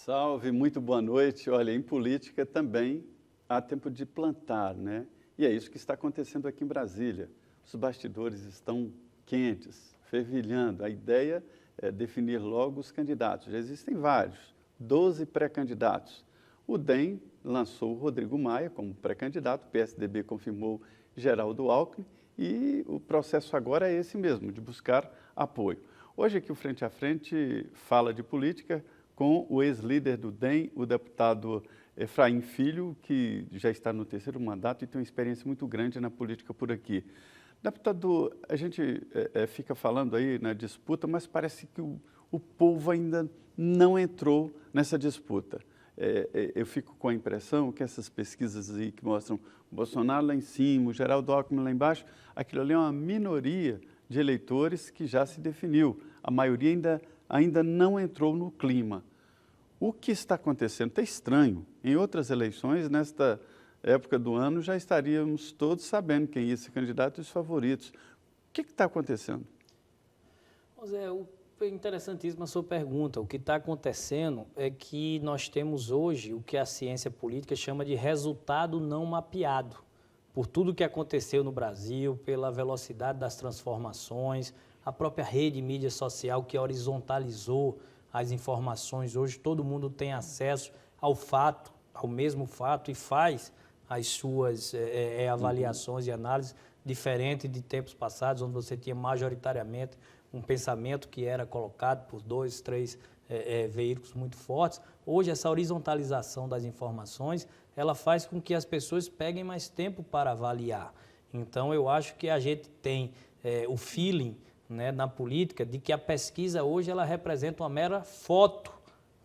Salve, muito boa noite. Olha, em política também há tempo de plantar, né? E é isso que está acontecendo aqui em Brasília. Os bastidores estão quentes, fervilhando. A ideia é definir logo os candidatos. Já existem vários, 12 pré-candidatos. O DEM lançou o Rodrigo Maia como pré-candidato, o PSDB confirmou Geraldo Alckmin e o processo agora é esse mesmo, de buscar apoio. Hoje aqui o Frente a Frente fala de política com o ex-líder do DEM, o deputado Efraim Filho, que já está no terceiro mandato e tem uma experiência muito grande na política por aqui. Deputado, a gente fica falando aí na disputa, mas parece que o povo ainda não entrou nessa disputa. Eu fico com a impressão que essas pesquisas aí que mostram o Bolsonaro lá em cima, o Geraldo Alckmin lá embaixo, aquilo ali é uma minoria de eleitores que já se definiu. A maioria ainda não entrou no clima. O que está acontecendo? Está estranho. Em outras eleições, nesta época do ano, já estaríamos todos sabendo quem ia ser candidato e os favoritos. O que está acontecendo? José, foi interessantíssima a sua pergunta. O que está acontecendo é que nós temos hoje o que a ciência política chama de resultado não mapeado. Por tudo que aconteceu no Brasil, pela velocidade das transformações, a própria rede mídia social que horizontalizou as informações. Hoje todo mundo tem acesso ao fato, ao mesmo fato, e faz as suas avaliações e análises diferentes de tempos passados, onde você tinha majoritariamente um pensamento que era colocado por 2, 3 veículos muito fortes. Hoje, essa horizontalização das informações, ela faz com que as pessoas peguem mais tempo para avaliar. Então, eu acho que a gente tem o feeling, né, na política, de que a pesquisa hoje ela representa uma mera foto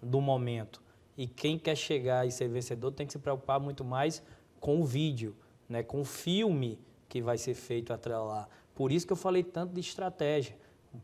do momento. E quem quer chegar e ser vencedor tem que se preocupar muito mais com o vídeo, né, com o filme que vai ser feito atrelar. Por isso que eu falei tanto de estratégia.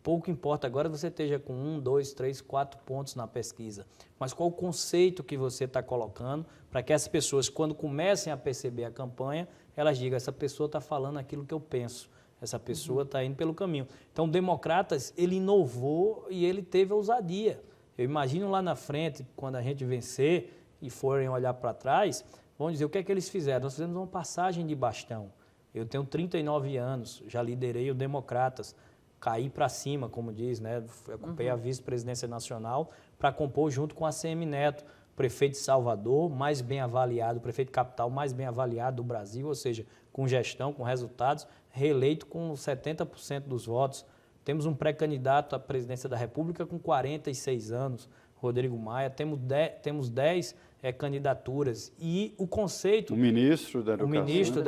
Pouco importa agora você esteja com 1, 2, 3, 4 pontos na pesquisa, mas qual o conceito que você está colocando para que as pessoas, quando comecem a perceber a campanha, elas digam, essa pessoa está falando aquilo que eu penso, essa pessoa está indo pelo caminho. Então, o Democratas, ele inovou e ele teve ousadia. Eu imagino lá na frente, quando a gente vencer e forem olhar para trás, vão dizer o que é que eles fizeram. Nós fizemos uma passagem de bastão. Eu tenho 39 anos, já liderei o Democratas, caí para cima, como diz, né? Ocupei a vice-presidência nacional para compor junto com a ACM Neto, prefeito de Salvador, mais bem avaliado, prefeito de capital mais bem avaliado do Brasil, ou seja, com gestão, com resultados, reeleito com 70% dos votos. Temos um pré-candidato à presidência da República com 46 anos, Rodrigo Maia, temos 10 candidaturas. E o conceito... O ministro da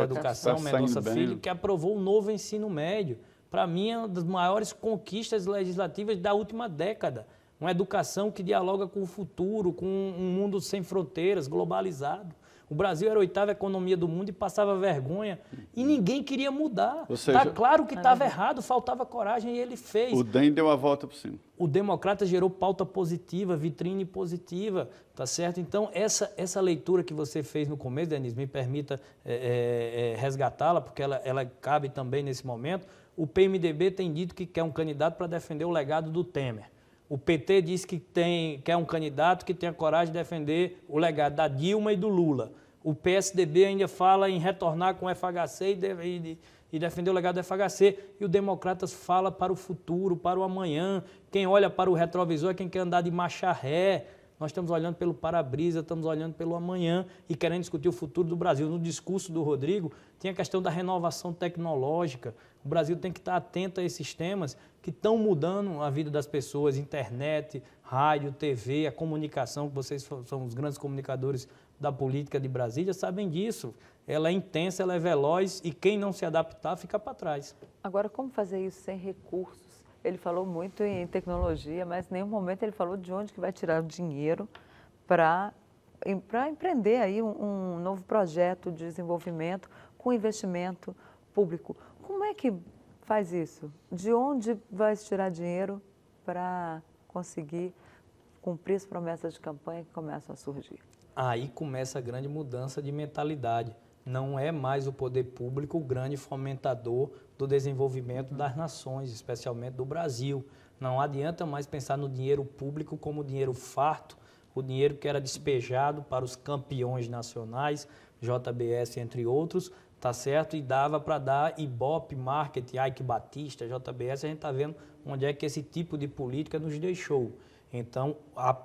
Educação, Mendonça Filho, que aprovou o novo ensino médio. Para mim, é uma das maiores conquistas legislativas da última década. Uma educação que dialoga com o futuro, com um mundo sem fronteiras, globalizado. O Brasil era a 8ª economia do mundo e passava vergonha e ninguém queria mudar. Está claro que estava errado, faltava coragem e ele fez. O DEM deu a volta por cima. O Democrata gerou pauta positiva, vitrine positiva, tá certo? Então, essa leitura que você fez no começo, Denise, me permita resgatá-la, porque ela cabe também nesse momento. O PMDB tem dito que quer um candidato para defender o legado do Temer. O PT diz que quer um candidato que tenha coragem de defender o legado da Dilma e do Lula. O PSDB ainda fala em retornar com o FHC e defender o legado do FHC. E o Democratas fala para o futuro, para o amanhã. Quem olha para o retrovisor é quem quer andar de marcha ré. Nós estamos olhando pelo para-brisa, estamos olhando pelo amanhã e querendo discutir o futuro do Brasil. No discurso do Rodrigo, tinha a questão da renovação tecnológica. O Brasil tem que estar atento a esses temas que estão mudando a vida das pessoas, internet, rádio, TV, a comunicação, que vocês são os grandes comunicadores da política de Brasília, sabem disso. Ela é intensa, ela é veloz e quem não se adaptar fica para trás. Agora, como fazer isso sem recursos? Ele falou muito em tecnologia, mas em nenhum momento ele falou de onde que vai tirar o dinheiro para empreender aí um novo projeto de desenvolvimento com investimento público. Como é que faz isso? De onde vai se tirar dinheiro para conseguir cumprir as promessas de campanha que começam a surgir? Aí começa a grande mudança de mentalidade. Não é mais o poder público o grande fomentador do desenvolvimento das nações, especialmente do Brasil. Não adianta mais pensar no dinheiro público como dinheiro farto, o dinheiro que era despejado para os campeões nacionais, JBS, entre outros, tá certo? E dava para dar Ibope, Market, Ike Batista, JBS, a gente está vendo onde é que esse tipo de política nos deixou. Então,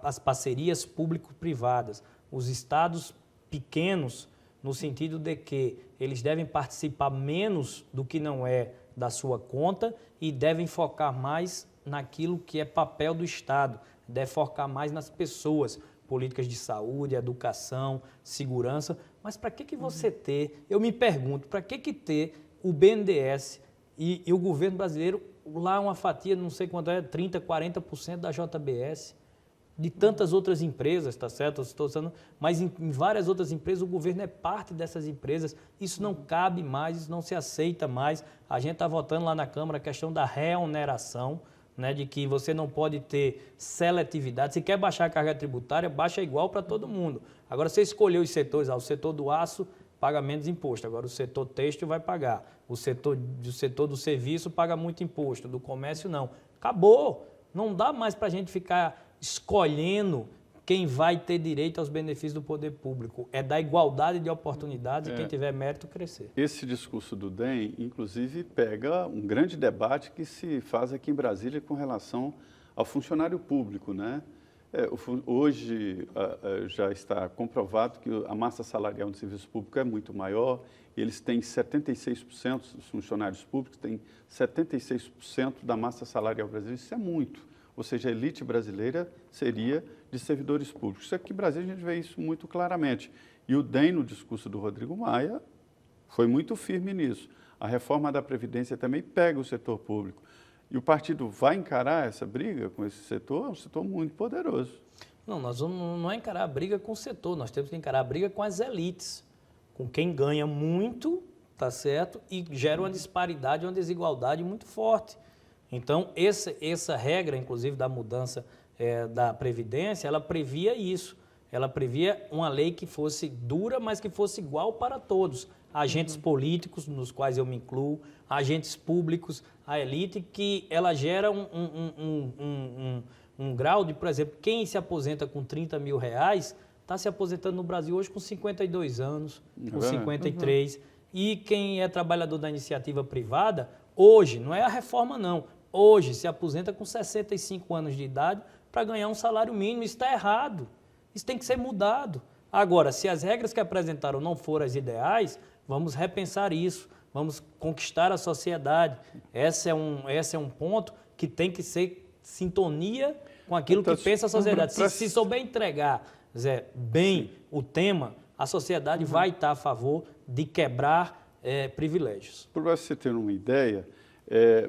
as parcerias público-privadas, os estados pequenos, no sentido de que eles devem participar menos do que não é da sua conta e devem focar mais naquilo que é papel do Estado, deve focar mais nas pessoas, políticas de saúde, educação, segurança. Mas para que você ter, eu me pergunto, para que ter o BNDES e o governo brasileiro lá uma fatia, não sei quanto é, 30%, 40% da JBS, de tantas outras empresas, tá certo? Mas em várias outras empresas o governo é parte dessas empresas. Isso não cabe mais, isso não se aceita mais. A gente está votando lá na Câmara a questão da reoneração, né, de que você não pode ter seletividade. Se quer baixar a carga tributária, baixa igual para todo mundo. Agora, você escolheu os setores, o setor do aço paga menos imposto, agora o setor têxtil vai pagar, o setor do serviço paga muito imposto, do comércio não. Acabou! Não dá mais para a gente ficar escolhendo quem vai ter direito aos benefícios do poder público. É da igualdade de oportunidades e quem tiver mérito crescer. Esse discurso do DEM, inclusive, pega um grande debate que se faz aqui em Brasília com relação ao funcionário público, né? Hoje já está comprovado que a massa salarial do serviço público é muito maior. Eles têm 76%, os funcionários públicos têm 76% da massa salarial brasileira. Isso é muito. Ou seja, a elite brasileira seria de servidores públicos. Isso aqui no Brasil a gente vê isso muito claramente. E o DEM, no discurso do Rodrigo Maia, foi muito firme nisso. A reforma da Previdência também pega o setor público. E o partido vai encarar essa briga com esse setor? É um setor muito poderoso. Não, nós não é encarar a briga com o setor, nós temos que encarar a briga com as elites, com quem ganha muito, tá certo? E gera uma disparidade, uma desigualdade muito forte. Então, essa regra, inclusive, da mudança da Previdência, ela previa isso. Ela previa uma lei que fosse dura, mas que fosse igual para todos. Agentes políticos, nos quais eu me incluo, agentes públicos, a elite, que ela gera um grau de, por exemplo, quem se aposenta com 30 mil reais, está se aposentando no Brasil hoje com 52 anos, com 53. E quem é trabalhador da iniciativa privada, hoje, não é a reforma não, hoje se aposenta com 65 anos de idade para ganhar um salário mínimo. Isso está errado. Isso tem que ser mudado. Agora, se as regras que apresentaram não forem as ideais, vamos repensar isso, vamos conquistar a sociedade. Esse é um ponto que tem que ser sintonia com aquilo que pensa a sociedade. Se souber entregar, Zé, bem o tema, a sociedade vai estar a favor de quebrar privilégios. Para você ter uma ideia,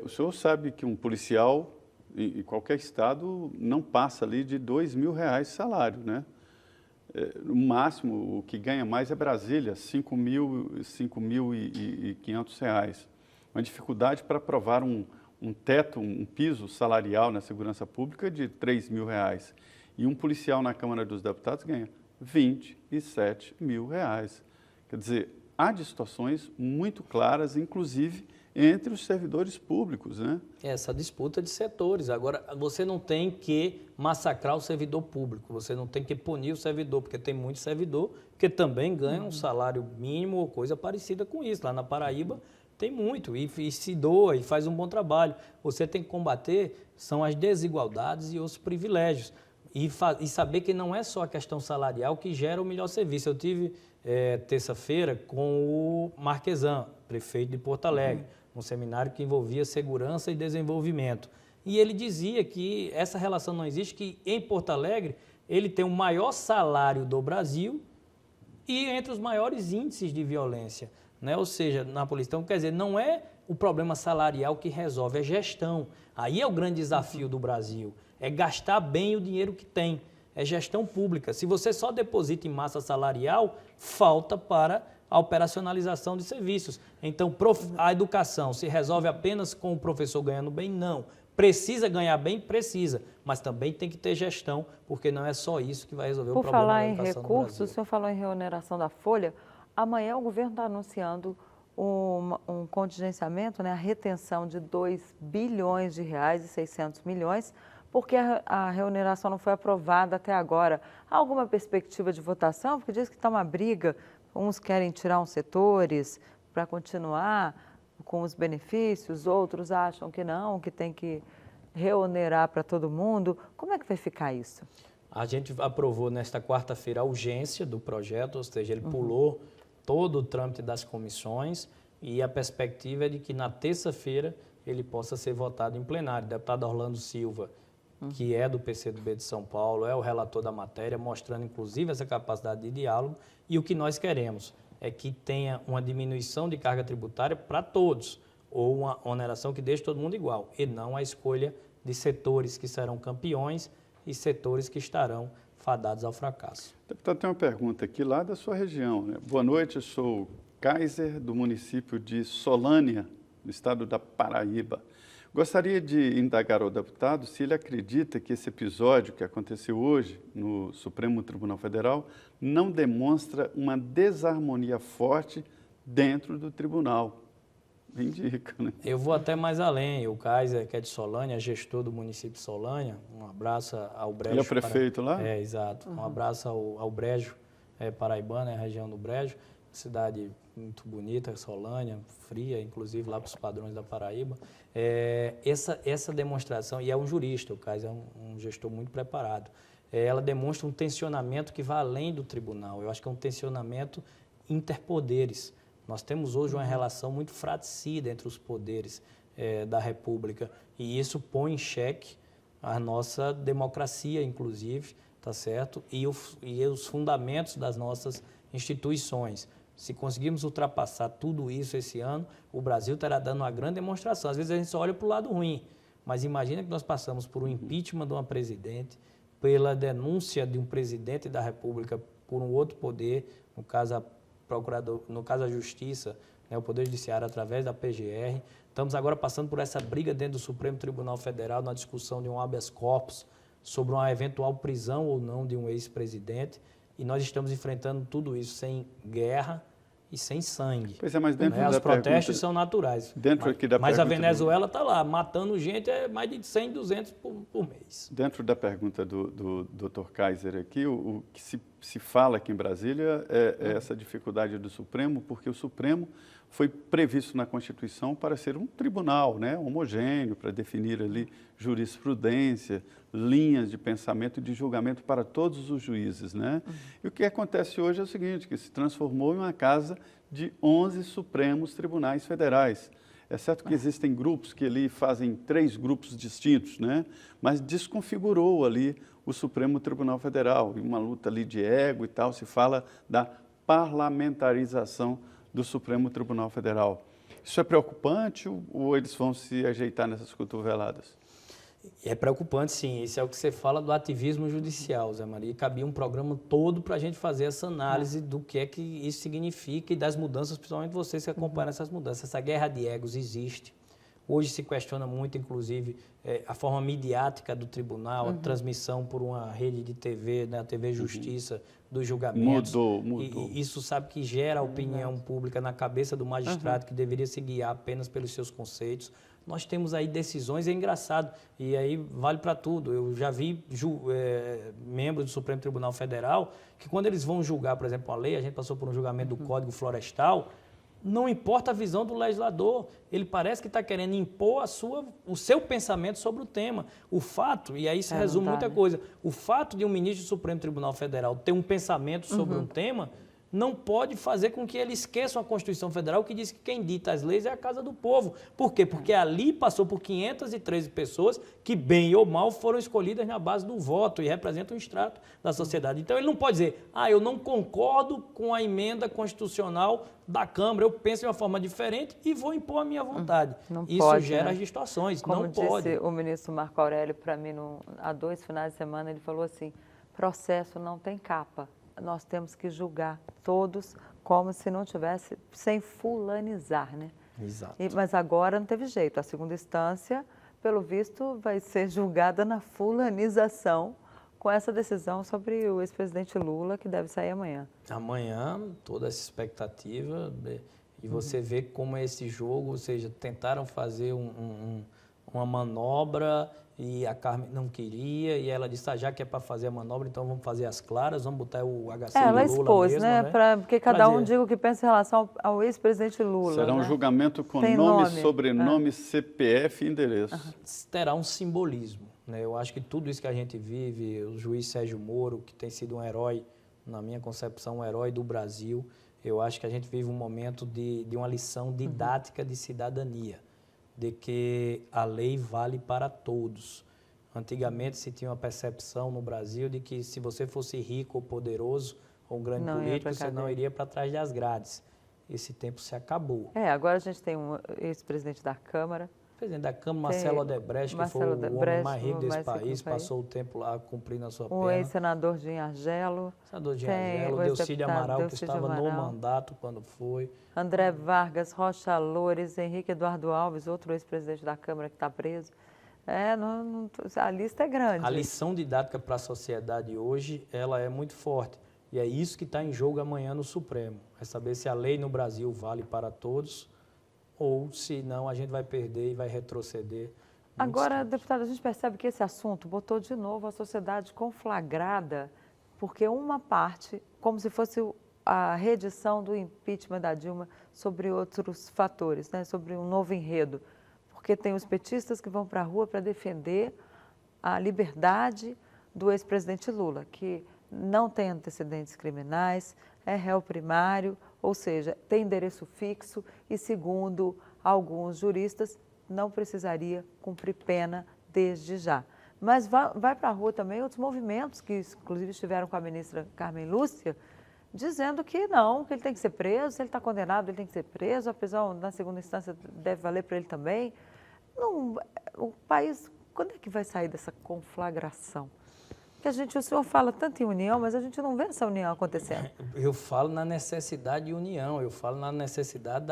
o senhor sabe que um policial em qualquer estado não passa ali de R$2.000 salário, né? No máximo, o que ganha mais é Brasília, R$5.500. Uma dificuldade para aprovar um teto, um piso salarial na segurança pública de R$3.000. E um policial na Câmara dos Deputados ganha R$27.000. Quer dizer, há distorções muito claras, inclusive entre os servidores públicos, né? Essa disputa de setores. Agora, você não tem que massacrar o servidor público, você não tem que punir o servidor, porque tem muito servidor que também ganha um salário mínimo ou coisa parecida com isso. Lá na Paraíba tem muito, e se doa, e faz um bom trabalho. Você tem que combater são as desigualdades e os privilégios. E saber que não é só a questão salarial que gera o melhor serviço. Eu tive terça-feira com o Marquesan, prefeito de Porto Alegre, um seminário que envolvia segurança e desenvolvimento. E ele dizia que essa relação não existe, que em Porto Alegre ele tem o maior salário do Brasil e entre os maiores índices de violência, né? Ou seja, na polícia. Então, quer dizer, não é o problema salarial que resolve, é gestão. Aí é o grande desafio do Brasil, é gastar bem o dinheiro que tem, é gestão pública. Se você só deposita em massa salarial, falta para a operacionalização de serviços. Então, a educação se resolve apenas com o professor ganhando bem? Não. Precisa ganhar bem? Precisa. Mas também tem que ter gestão, porque não é só isso que vai resolver o problema da educação no Brasil. Por falar em recursos, o senhor falou em reoneração da folha. Amanhã o governo está anunciando um contingenciamento, né, a retenção de R$2,6 bilhões porque a reoneração não foi aprovada até agora. Há alguma perspectiva de votação? Porque diz que está uma briga, uns querem tirar uns setores para continuar com os benefícios, outros acham que não, que tem que reonerar para todo mundo. Como é que vai ficar isso? A gente aprovou nesta quarta-feira a urgência do projeto, ou seja, ele pulou todo o trâmite das comissões e a perspectiva é de que na terça-feira ele possa ser votado em plenário. O deputado Orlando Silva, que é do PCdoB de São Paulo, é o relator da matéria, mostrando inclusive essa capacidade de diálogo, e o que nós queremos é que tenha uma diminuição de carga tributária para todos, ou uma oneração que deixe todo mundo igual, e não a escolha de setores que serão campeões e setores que estarão fadados ao fracasso. Deputado, tem uma pergunta aqui lá da sua região, né? Boa noite, eu sou Kaiser, do município de Solânia, no estado da Paraíba. Gostaria de indagar ao deputado se ele acredita que esse episódio que aconteceu hoje no Supremo Tribunal Federal não demonstra uma desarmonia forte dentro do tribunal. Indica, né? Eu vou até mais além. O Kaiser, que é de Solânia, gestor do município de Solânia, um abraço ao Brejo. Ele é o prefeito lá? É, exato. Um abraço ao Brejo paraibano, a região do Brejo. Cidade muito bonita, Solânia, fria, inclusive lá para os padrões da Paraíba. Essa demonstração, e é um jurista, o Kaiser é um gestor muito preparado, ela demonstra um tensionamento que vai além do tribunal. Eu acho que é um tensionamento interpoderes. Nós temos hoje uma relação muito fratricida entre os poderes da República e isso põe em xeque a nossa democracia, inclusive, tá certo? E os fundamentos das nossas instituições. Se conseguirmos ultrapassar tudo isso esse ano, o Brasil estará dando uma grande demonstração. Às vezes a gente só olha para o lado ruim, mas imagina que nós passamos por um impeachment de uma presidente, pela denúncia de um presidente da República por um outro poder, no caso a Justiça, né, o Poder Judiciário através da PGR. Estamos agora passando por essa briga dentro do Supremo Tribunal Federal na discussão de um habeas corpus sobre uma eventual prisão ou não de um ex-presidente. E nós estamos enfrentando tudo isso sem guerra e sem sangue. Pois é, mas dentro da Os protestos pergunta, são naturais. Dentro aqui da mas a pergunta Venezuela está lá, matando gente, mais de 100, 200 por mês. Dentro da pergunta do Dr. Kaiser aqui, o que se fala aqui em Brasília é essa dificuldade do Supremo, porque o Supremo foi previsto na Constituição para ser um tribunal, né, homogêneo, para definir ali jurisprudência, linhas de pensamento e de julgamento para todos os juízes, né? E o que acontece hoje é o seguinte, que se transformou em uma casa de 11 Supremos Tribunais Federais. É certo que existem grupos que ali fazem 3 grupos distintos, né? Mas desconfigurou ali o Supremo Tribunal Federal, e uma luta ali de ego e tal, se fala da parlamentarização do Supremo Tribunal Federal. Isso é preocupante ou eles vão se ajeitar nessas cotoveladas? É preocupante, sim. Isso é o que você fala do ativismo judicial, Zé Maria. E cabia um programa todo para a gente fazer essa análise do que é que isso significa e das mudanças, principalmente vocês que acompanham essas mudanças. Essa guerra de egos existe. Hoje se questiona muito, inclusive, a forma midiática do tribunal, a transmissão por uma rede de TV, né, a TV Justiça, dos julgamentos. Mudou. E isso sabe que gera opinião pública na cabeça do magistrado, que deveria se guiar apenas pelos seus conceitos. Nós temos aí decisões, é engraçado, e aí vale para tudo. Eu já vi membros do Supremo Tribunal Federal que quando eles vão julgar, por exemplo, a lei, a gente passou por um julgamento do Código Florestal, não importa a visão do legislador, ele parece que está querendo impor o seu pensamento sobre o tema. O fato, e aí se resume muita coisa, o fato de um ministro do Supremo Tribunal Federal ter um pensamento sobre um tema não pode fazer com que ele esqueça a Constituição Federal que diz que quem dita as leis é a casa do povo. Por quê? Porque ali passou por 513 pessoas que, bem ou mal, foram escolhidas na base do voto e representam um extrato da sociedade. Então, ele não pode dizer, eu não concordo com a emenda constitucional da Câmara, eu penso de uma forma diferente e vou impor a minha vontade. Isso pode, gera as distorções, Como não pode. disse o ministro Marco Aurélio para mim há 2 finais de semana, ele falou assim, processo não tem capa. Nós temos que julgar todos como se não tivesse, sem fulanizar, né? Exato. Mas agora não teve jeito. A segunda instância, pelo visto, vai ser julgada na fulanização com essa decisão sobre o ex-presidente Lula, que deve sair amanhã. Amanhã, toda essa expectativa, e você vê como é esse jogo, ou seja, tentaram fazer uma manobra e a Carmen não queria, e ela disse, já que é para fazer a manobra, então vamos fazer as claras, vamos botar o HC de Lula ela expôs, mesmo, né? Porque cada um diga o que pensa em relação ao ex-presidente Lula. Será um né? julgamento com Tem nome, nome. sobrenome, CPF e endereço. Terá um simbolismo, né? Eu acho que tudo isso que a gente vive, o juiz Sérgio Moro, que tem sido um herói, na minha concepção, um herói do Brasil, eu acho que a gente vive um momento de uma lição didática de cidadania, de que a lei vale para todos. Antigamente se tinha uma percepção no Brasil de que se você fosse rico ou poderoso ou um grande político, você não iria para trás das grades. Esse tempo se acabou. Agora a gente tem um ex-presidente da Câmara. Presidente da Câmara, Marcelo Odebrecht, que foi o homem mais rico desse país, passou o tempo lá cumprindo a sua pena. O ex-senador Dinho Argelo. Senador Dinho Argelo, Delcídio Amaral, que estava no mandato quando foi. André Vargas, Rocha Loures, Henrique Eduardo Alves, outro ex-presidente da Câmara que está preso. A lista é grande. A lição didática para a sociedade hoje, ela é muito forte. E é isso que está em jogo amanhã no Supremo. É saber se a lei no Brasil vale para todos ou se não a gente vai perder e vai retroceder. Agora, deputado, a gente percebe que esse assunto botou de novo a sociedade conflagrada, porque uma parte, como se fosse a reedição do impeachment da Dilma sobre outros fatores, né, sobre um novo enredo. Porque tem os petistas que vão para a rua para defender a liberdade do ex-presidente Lula, que não tem antecedentes criminais, é réu primário, ou seja, tem endereço fixo e, segundo alguns juristas, não precisaria cumprir pena desde já. Mas vai para a rua também outros movimentos, que inclusive estiveram com a ministra Carmen Lúcia, dizendo que não, que ele tem que ser preso, se ele está condenado, ele tem que ser preso, apesar, na segunda instância, deve valer para ele também. Não, o país, quando é que vai sair dessa conflagração? Porque o senhor fala tanto em união, mas a gente não vê essa união acontecendo. Eu falo na necessidade de união, eu falo na necessidade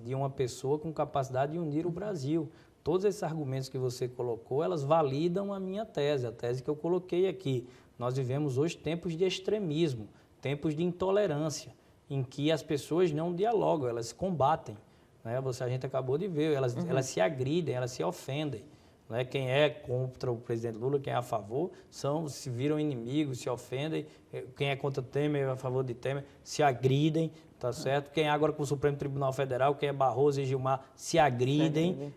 de uma pessoa com capacidade de unir o Brasil. Todos esses argumentos que você colocou, elas validam a minha tese, a tese que eu coloquei aqui. Nós vivemos hoje tempos de extremismo, tempos de intolerância, em que as pessoas não dialogam, elas se combatem. Né? A gente acabou de ver, elas se agridem, elas se ofendem. Né? Quem é contra o presidente Lula, quem é a favor, se viram inimigos, se ofendem. Quem é contra Temer, a favor de Temer, se agridem, tá certo? Quem é agora com o Supremo Tribunal Federal, quem é Barroso e Gilmar, se agridem.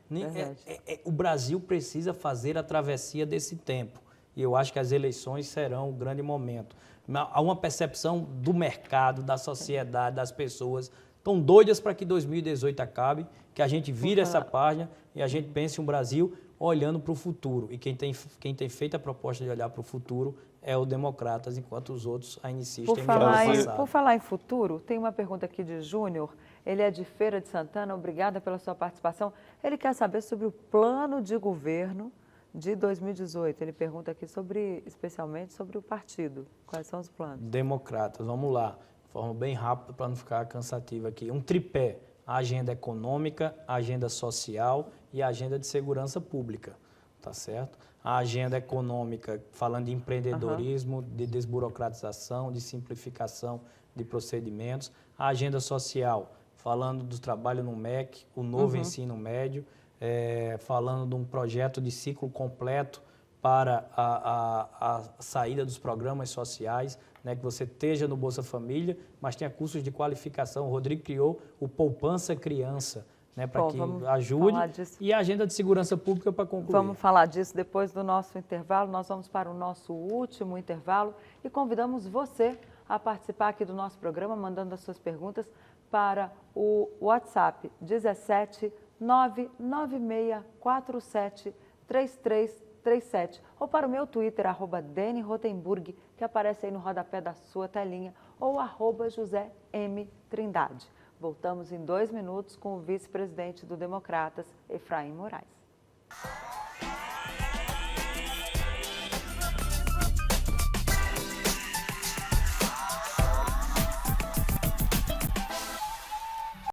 O Brasil precisa fazer a travessia desse tempo. E eu acho que as eleições serão um grande momento. Há uma percepção do mercado, da sociedade, das pessoas, estão doidas para que 2018 acabe, que a gente vire essa página e a gente pense um Brasil olhando para o futuro. E quem tem feito a proposta de olhar para o futuro é o Democratas, enquanto os outros ainda insistem em olhar para o passado. Por falar em futuro, tem uma pergunta aqui de Júnior. Ele é de Feira de Santana, obrigada pela sua participação. Ele quer saber sobre o plano de governo de 2018. Ele pergunta aqui especialmente sobre o partido. Quais são os planos? Democratas, vamos lá. De forma bem rápida para não ficar cansativo aqui. Um tripé: a agenda econômica, a agenda social e a agenda de segurança pública, tá certo? A agenda econômica, falando de empreendedorismo, de desburocratização, de simplificação de procedimentos. A agenda social, falando do trabalho no MEC, o novo ensino médio, falando de um projeto de ciclo completo para a saída dos programas sociais, né, que você esteja no Bolsa Família, mas tenha cursos de qualificação. O Rodrigo criou o Poupança Criança, né, para que ajude, e a agenda de segurança pública para concluir. Vamos falar disso depois do nosso intervalo. Nós vamos para o nosso último intervalo e convidamos você a participar aqui do nosso programa, mandando as suas perguntas para o WhatsApp 17 99647 3337 ou para o meu Twitter, @DeniRotenburg, que aparece aí no rodapé da sua telinha, ou @José M. Trindade. Voltamos em 2 minutos com o vice-presidente do Democratas, Efraim Moraes.